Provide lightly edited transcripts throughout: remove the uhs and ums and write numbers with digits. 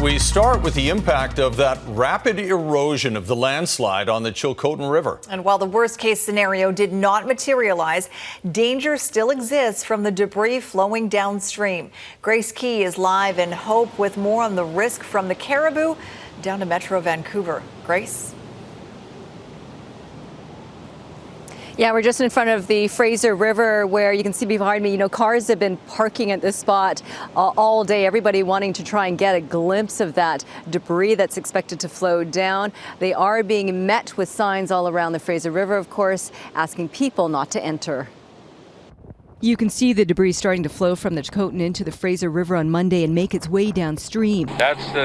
We start with the impact of that rapid erosion of the landslide on the Chilcotin River. And while the worst-case scenario did not materialize, danger still exists from the debris flowing downstream. Grace Key is live in Hope with more on the risk from the Cariboo down to Metro Vancouver. Grace? Yeah, we're just in front of the Fraser River where you can see behind me, cars have been parking at this spot all day. Everybody wanting to try and get a glimpse of that debris that's expected to flow down. They are being met with signs all around the Fraser River, of course, asking people not to enter. You can see the debris starting to flow from the Chilcotin into the Fraser River on Monday and make its way downstream. That's the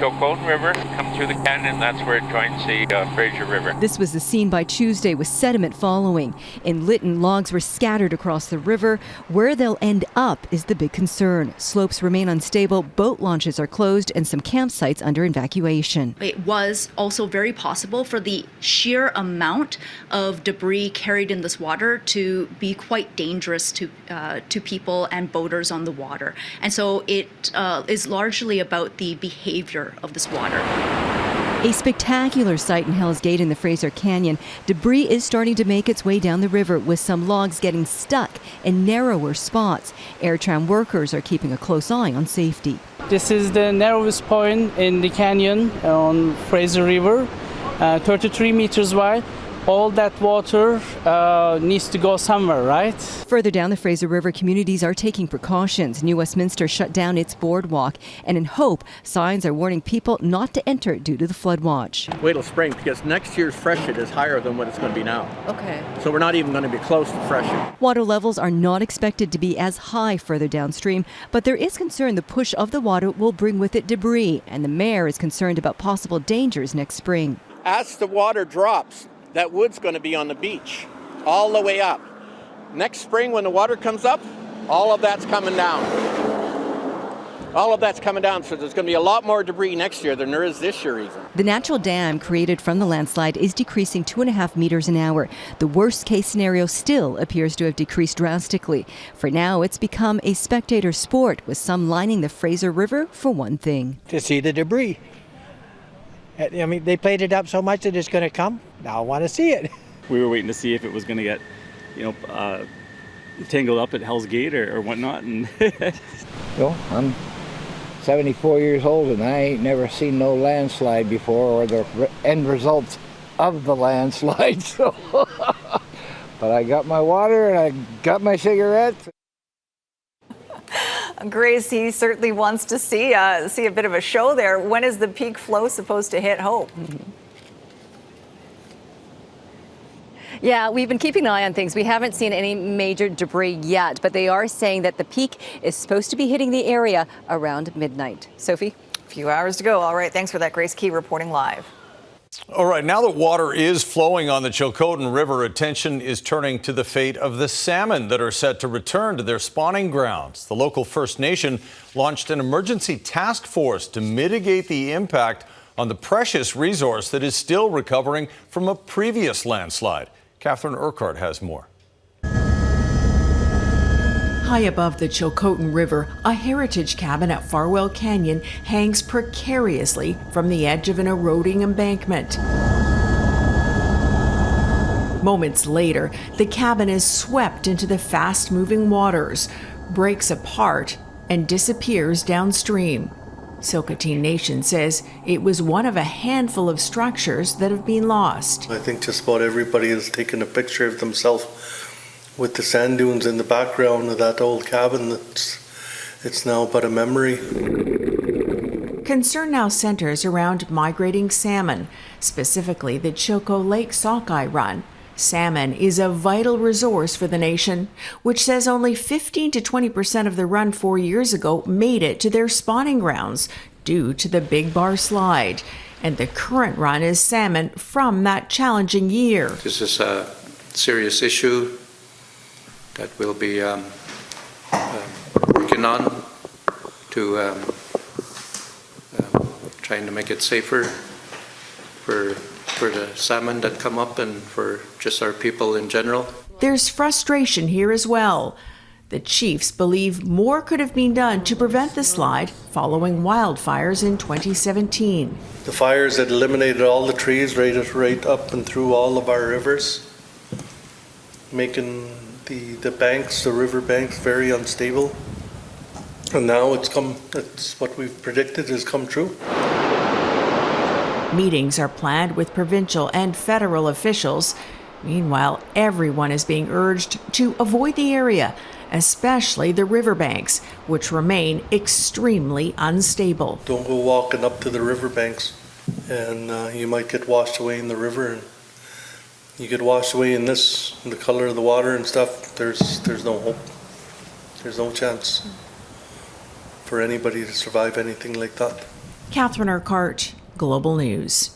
Chilcotin River, come through the canyon, that's where it joins the Fraser River. This was the scene by Tuesday with sediment following. In Lytton, logs were scattered across the river. Where they'll end up is the big concern. Slopes remain unstable, boat launches are closed, and some campsites under evacuation. It was also very possible for the sheer amount of debris carried in this water to be quite dangerous to people and boaters on the water. And so it is largely about the behavior of this water. A spectacular sight in Hell's Gate in the Fraser Canyon. Debris is starting to make its way down the river, with some logs getting stuck in narrower spots. AirTram workers are keeping a close eye on safety. This is the narrowest point in the canyon on Fraser River, 33 meters wide. All that water needs to go somewhere, right? Further down the Fraser River, communities are taking precautions. New Westminster shut down its boardwalk, and in Hope, signs are warning people not to enter due to the flood watch. Wait till spring, because next year's freshet is higher than what it's going to be now. Okay. So we're not even going to be close to freshet. Water levels are not expected to be as high further downstream, but there is concern the push of the water will bring with it debris, and the mayor is concerned about possible dangers next spring. As the water drops, that wood's going to be on the beach all the way up. Next spring, when the water comes up, all of that's coming down. All of that's coming down, so there's going to be a lot more debris next year than there is this year even. The natural dam created from the landslide is decreasing 2.5 meters an hour. The worst case scenario still appears to have decreased drastically. For now, it's become a spectator sport, with some lining the Fraser River for one thing. To see the debris. I mean, they played it up so much that it's going to come. Now I want to see it. We were waiting to see if it was going to get, tangled up at Hell's Gate or whatnot. And I'm 74 years old and I ain't never seen no landslide before, or the end results of the landslide. So, but I got my water and I got my cigarettes. Grace, he certainly wants to see a bit of a show there. When is the peak flow supposed to hit Hope? Yeah, we've been keeping an eye on things. We haven't seen any major debris yet, but they are saying that the peak is supposed to be hitting the area around midnight. Sophie? A few hours to go. All right, thanks for that, Grace Key reporting live. All right, now that water is flowing on the Chilcotin River, attention is turning to the fate of the salmon that are set to return to their spawning grounds. The local First Nation launched an emergency task force to mitigate the impact on the precious resource that is still recovering from a previous landslide. Catherine Urquhart has more. High above the Chilcotin River, a heritage cabin at Farwell Canyon hangs precariously from the edge of an eroding embankment. Moments later, the cabin is swept into the fast-moving waters, breaks apart, and disappears downstream. Chilcotin Nation says it was one of a handful of structures that have been lost. I think just about everybody has taken a picture of themselves with the sand dunes in the background of that old cabin. It's now but a memory. Concern now centers around migrating salmon, specifically the Chilco Lake Sockeye Run. Salmon is a vital resource for the nation, which says only 15 to 20% of the run 4 years ago made it to their spawning grounds due to the Big Bar Slide. And the current run is salmon from that challenging year. This is a serious issue that we'll be working on to trying to make it safer for the salmon that come up and for just our people in general. There's frustration here as well. The chiefs believe more could have been done to prevent the slide following wildfires in 2017. The fires had eliminated all the trees right up and through all of our rivers, making the banks, the river banks, very unstable. And now it's what we've predicted has come true. Meetings are planned with provincial and federal officials. Meanwhile, everyone is being urged to avoid the area, especially the riverbanks, which remain extremely unstable. Don't go walking up to the riverbanks, and you might get washed away in the river, and you get washed away in the color of the water and stuff. There's no hope. There's no chance for anybody to survive anything like that. Catherine Urquhart, Global News.